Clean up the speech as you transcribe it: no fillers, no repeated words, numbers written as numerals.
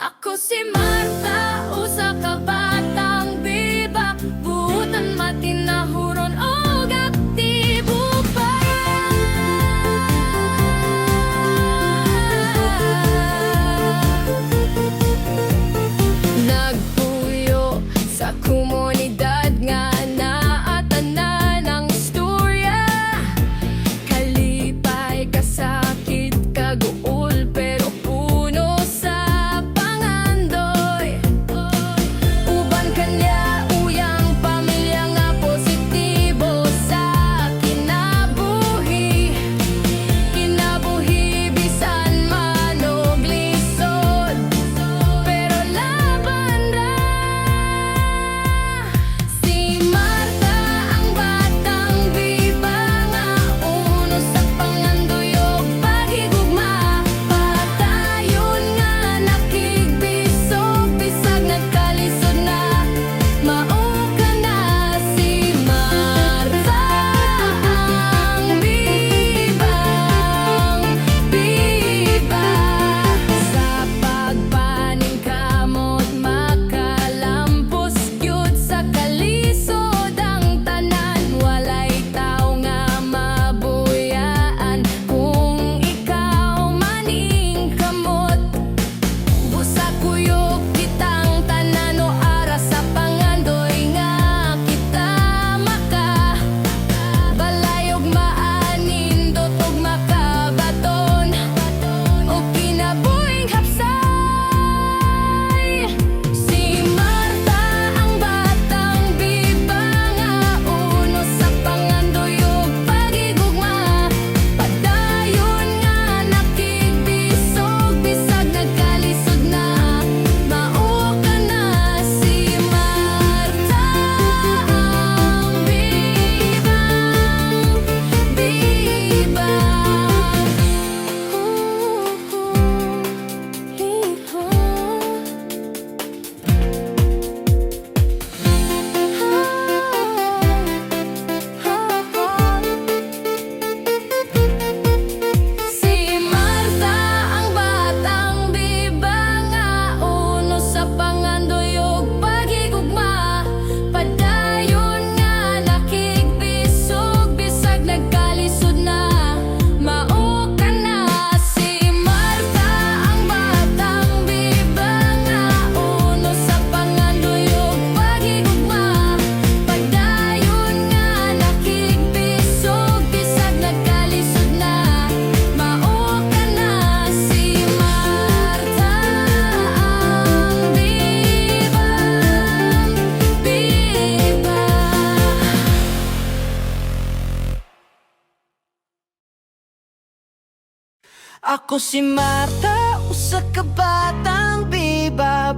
Ako si Marta, usa ka batang biba, buutan matinahuron og aktibo pa. Nagpuyo sa komunidad nga naatanan ang istorya, kalipay kasakit kaguol pero puno sa pangandoy. Uban kanya uyang pamilya nga positibo sa kinabuhi. Kinabuhi bisan man og lisod, pero laban ra. Si Marta ang batang biba nga uno sa pangandoy ug paghigugma. Patayon nga nakigbisog bisag nagkalisod na. Mao ka na si Marta ang bibang biba. Sa pagpaningkamot makalampos gyud sa kalisod ang tanan. Walay tao nga mabuyaan kung ikaw maning kamot. Busa kuyog kitang tanan o ara sa pangandoy nga kita maka. Balayog maanindot ug makabaton o kinabuhing hapsay. Si Marta ang batang biba nga uno sa pangandoy ug paghigugma. Padayon nga nakigbisog bisag nagkalisod na. Mao ka na si Marta ang bibang biba. Si Marta ang batang biba nga uno sa pangandoy ug paghigugma. Padayon nga nakigbisog bisag nagkalisod na. Mao ka na si Marta ang batang biba nga uno sa pangandoy ug paghigugma. Padayon nga nakigbisog bisag nagkalisod na. Mao ka na si Marta ang bibang biba. Ako si Marta, usa ka batang biba,